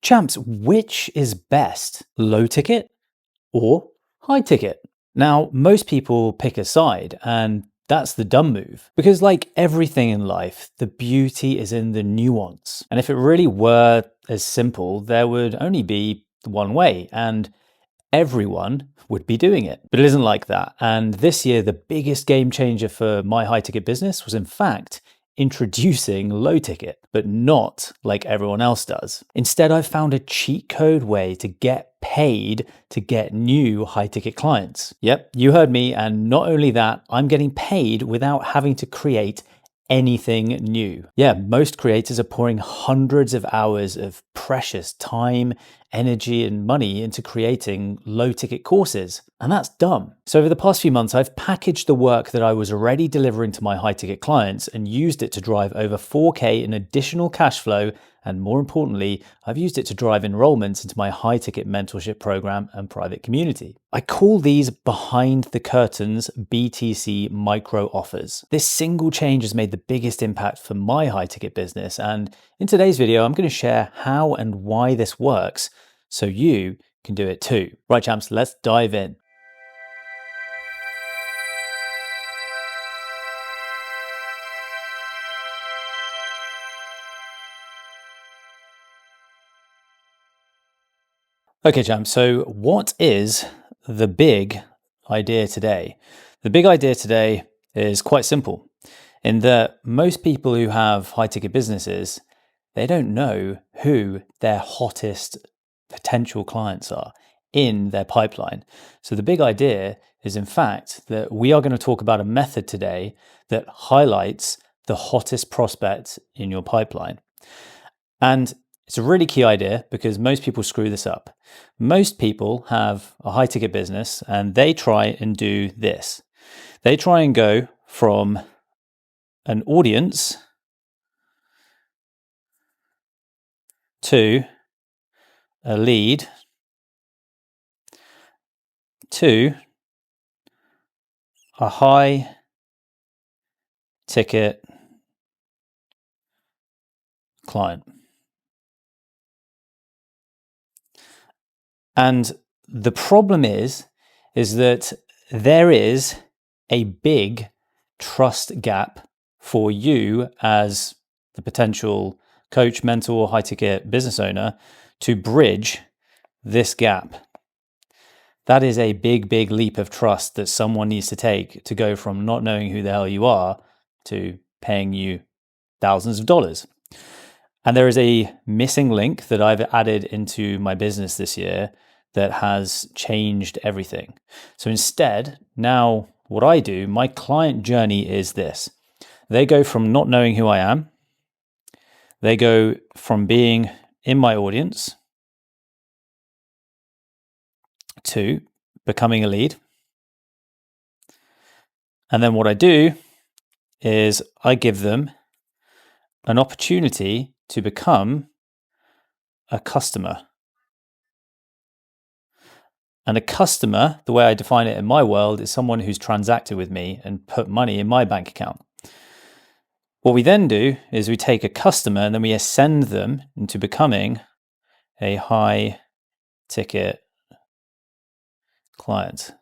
Champs, which is best, low ticket or high ticket? Now, most people pick a side, and that's the dumb move. Because like everything in life, the beauty is in the nuance. And if it really were as simple, there would only be one way, and everyone would be doing it. But it isn't like that. And this year, the biggest game changer for my high ticket business was in fact introducing low ticket, but not like everyone else does. Instead, I've found a cheat code way to get paid to get new high ticket clients. Yep, you heard me. And not only that, I'm getting paid without having to create anything new. Yeah, most creators are pouring hundreds of hours of precious time, energy, and money into creating low ticket courses. And that's dumb. So over the past few months, I've packaged the work that I was already delivering to my high ticket clients and used it to drive over 4K in additional cash flow. And more importantly, I've used it to drive enrollments into my high ticket mentorship program and private community. I call these behind the curtains BTC micro offers. This single change has made the biggest impact for my high ticket business. And in today's video, I'm going to share how and why this works so you can do it too. Right, champs, let's dive in. Okay, champs, so what is the big idea today? The big idea today is quite simple in that most people who have high ticket businesses, they don't know who their hottest potential clients are in their pipeline. So the big idea is in fact that we are going to talk about a method today that highlights the hottest prospects in your pipeline. And it's a really key idea because most people screw this up. Most people have a high ticket business and they try and do this. They try and go from an audience to a lead to a high ticket client. And the problem is that there is a big trust gap for you as the potential coach, mentor, high ticket business owner to bridge this gap. That is a big, big leap of trust that someone needs to take to go from not knowing who the hell you are to paying you thousands of dollars. And there is a missing link that I've added into my business this year that has changed everything. So instead, now what I do, my client journey is this. They go from not knowing who I am. They go from being in my audience to becoming a lead. And then what I do is I give them an opportunity to become a customer. And a customer, the way I define it in my world, is someone who's transacted with me and put money in my bank account. What we then do is we take a customer and then we ascend them into becoming a high ticket client.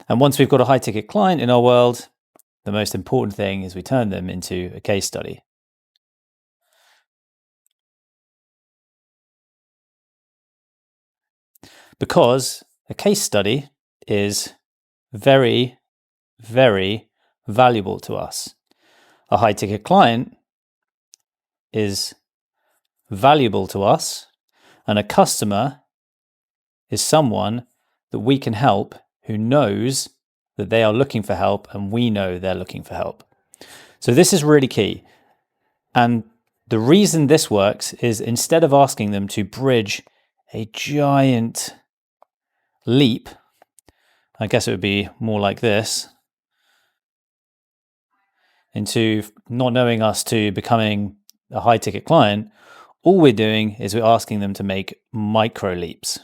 And once we've got a high ticket client in our world, the most important thing is we turn them into a case study. Because a case study is very, very valuable to us. A high ticket client is valuable to us, and a customer is someone that we can help who knows that they are looking for help and we know they're looking for help. So this is really key. And the reason this works is instead of asking them to bridge a giant leap, I guess it would be more like this, into not knowing us to becoming a high ticket client, all we're doing is we're asking them to make micro leaps.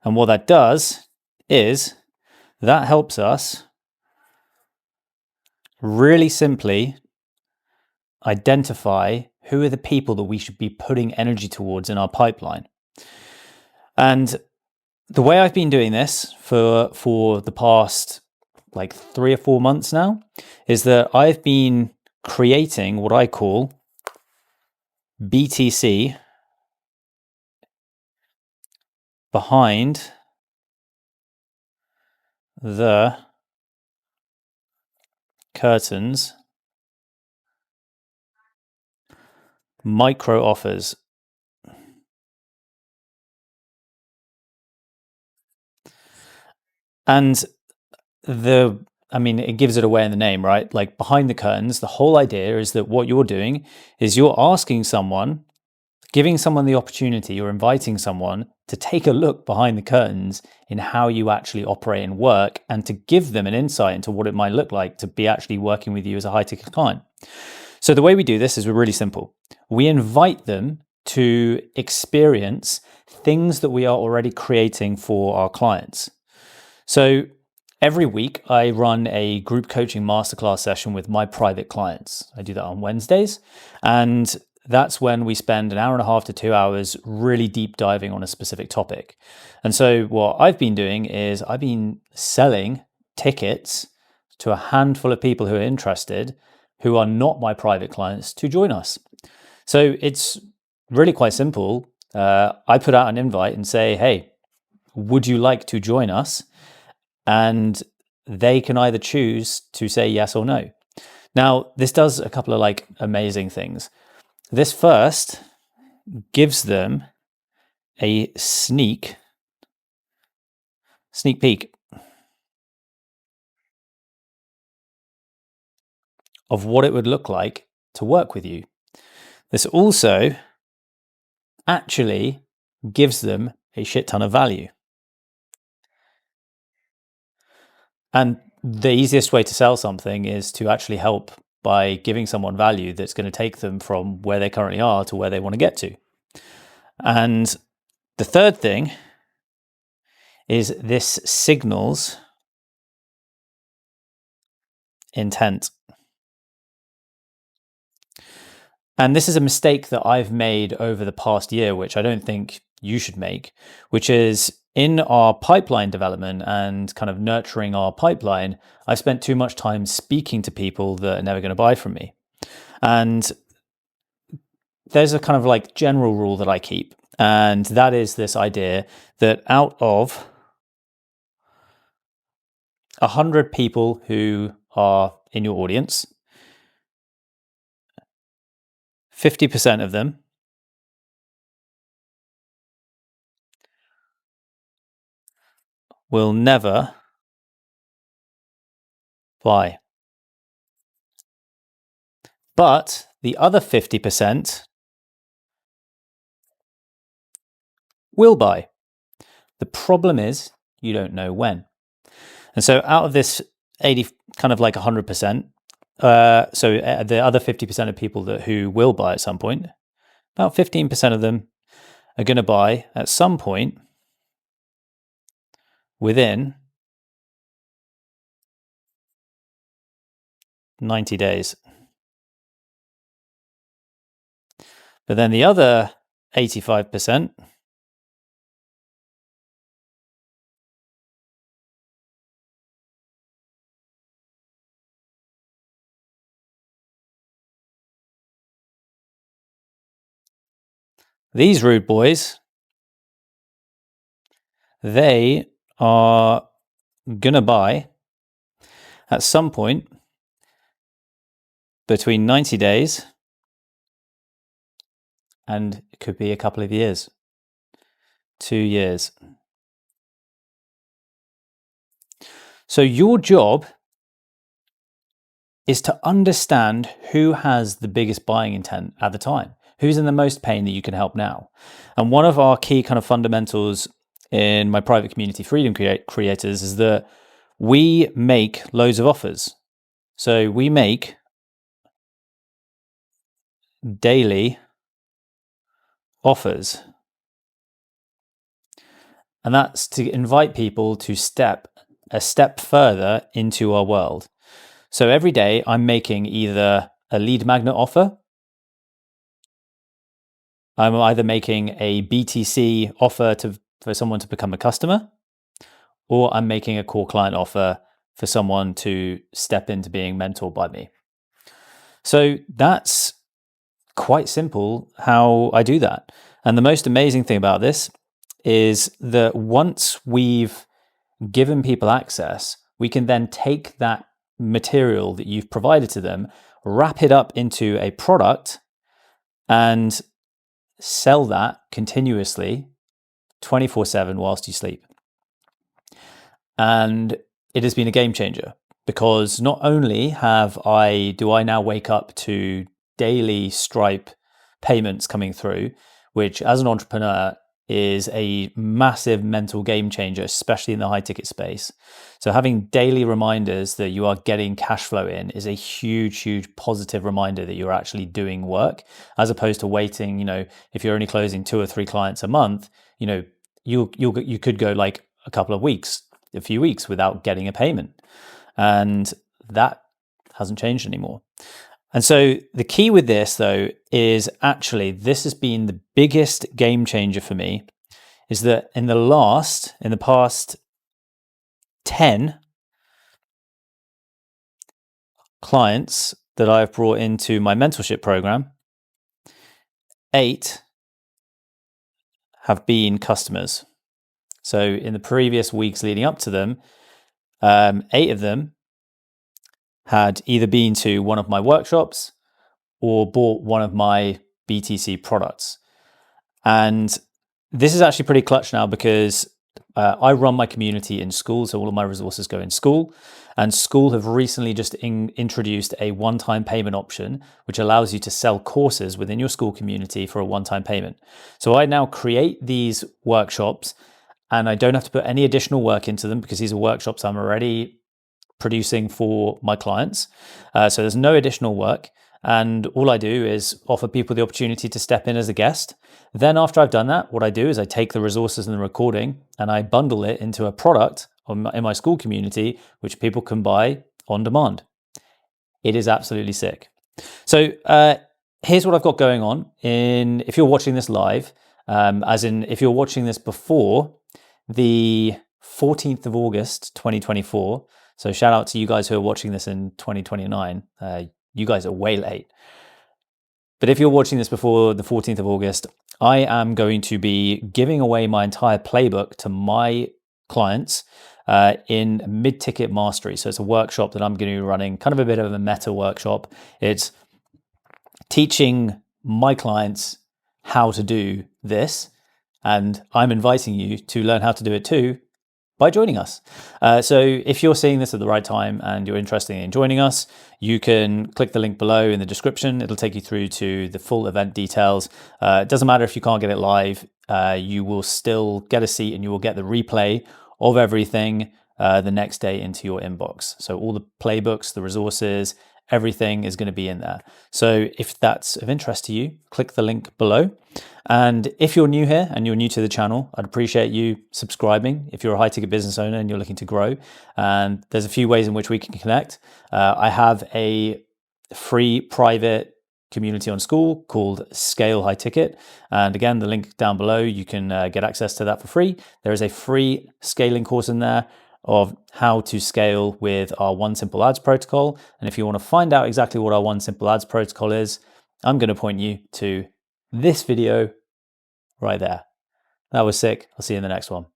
And what that does is that helps us really simply identify who are the people that we should be putting energy towards in our pipeline. And the way I've been doing this for the past like 3 or 4 months now is that I've been creating what I call BTC, behind the curtains micro offers. And it gives it away in the name, right? Like behind the curtains, the whole idea is that what you're doing is you're asking someone, giving someone the opportunity, or inviting someone to take a look behind the curtains in how you actually operate and work, and to give them an insight into what it might look like to be actually working with you as a high ticket client. So the way we do this is we're really simple. We invite them to experience things that we are already creating for our clients. So every week I run a group coaching masterclass session with my private clients. I do that on Wednesdays, and that's when we spend 1.5 hours to 2 hours really deep diving on a specific topic. And so what I've been doing is I've been selling tickets to a handful of people who are interested, who are not my private clients, to join us. So it's really quite simple. I put out an invite and say, hey, would you like to join us? And they can either choose to say yes or no. Now, this does a couple of amazing things. This first gives them a sneak peek of what it would look like to work with you. This also actually gives them a shit ton of value. And the easiest way to sell something is to actually help by giving someone value that's going to take them from where they currently are to where they want to get to. And the third thing is this signals intent. And this is a mistake that I've made over the past year, which I don't think you should make, which is in our pipeline development and kind of nurturing our pipeline, I've spent too much time speaking to people that are never going to buy from me. And there's a kind of general rule that I keep, and that is this idea that out of 100 people who are in your audience, 50% of them will never buy. But the other 50% will buy. The problem is you don't know when. And so out of this 80, kind of 100%, so the other 50% of people who will buy at some point, about 15% of them are going to buy at some point within 90 days. But then the other 85%, these rude boys, they are going to buy at some point between 90 days and it could be a couple of years, 2 years. So your job is to understand who has the biggest buying intent at the time, who's in the most pain that you can help now. And one of our key kind of fundamentals in my private community, Freedom Creators, is that we make loads of offers. So we make daily offers. And that's to invite people to step a step further into our world. So every day I'm making either a lead magnet offer, I'm either making a BTC offer for someone to become a customer, or I'm making a core client offer for someone to step into being mentored by me. So that's quite simple how I do that. And the most amazing thing about this is that once we've given people access, we can then take that material that you've provided to them, wrap it up into a product, and sell that continuously 24/7 whilst you sleep. And it has been a game changer, because not only do I now wake up to daily Stripe payments coming through, which as an entrepreneur is a massive mental game changer, especially in the high ticket space. So having daily reminders that you are getting cash flow in is a huge positive reminder that you're actually doing work, as opposed to waiting. If you're only closing 2 or 3 clients a month, you could go like a few weeks without getting a payment. And that hasn't changed anymore. And so the key with this, though, is actually this has been the biggest game changer for me, is that in the past 10 clients that I've brought into my mentorship program, 8 have been customers. So in the previous weeks leading up to them, 8 of them had either been to one of my workshops or bought one of my BTC products. And this is actually pretty clutch now, because I run my community in Skool, so all of my resources go in Skool. And Skool have recently just introduced a one-time payment option, which allows you to sell courses within your Skool community for a one-time payment. So I now create these workshops, and I don't have to put any additional work into them, because these are workshops I'm already producing for my clients. So there's no additional work. And all I do is offer people the opportunity to step in as a guest. Then after I've done that, what I do is I take the resources and the recording and I bundle it into a product in my Skool community, which people can buy on demand. It is absolutely sick. So here's what I've got going on. If you're watching this live, as in if you're watching this before the 14th of August, 2024, so shout out to you guys who are watching this in 2029. You guys are way late. But if you're watching this before the 14th of August, I am going to be giving away my entire playbook to my clients in mid-ticket mastery. So it's a workshop that I'm going to be running, kind of a bit of a meta workshop. It's teaching my clients how to do this, and I'm inviting you to learn how to do it too by joining us. So if you're seeing this at the right time and you're interested in joining us, you can click the link below in the description. It'll take you through to the full event details. It doesn't matter if you can't get it live, you will still get a seat and you will get the replay of everything the next day into your inbox. So all the playbooks, the resources, everything is going to be in there. So if that's of interest to you, click the link below. And if you're new here and you're new to the channel, I'd appreciate you subscribing if you're a high ticket business owner and you're looking to grow. And there's a few ways in which we can connect. I have a free private community on Skool called Scale High Ticket. And again, the link down below, you can get access to that for free. There is a free scaling course in there of how to scale with our One Simple Ads protocol. And if you want to find out exactly what our One Simple Ads protocol is, I'm going to point you to this video right there. That was sick. I'll see you in the next one.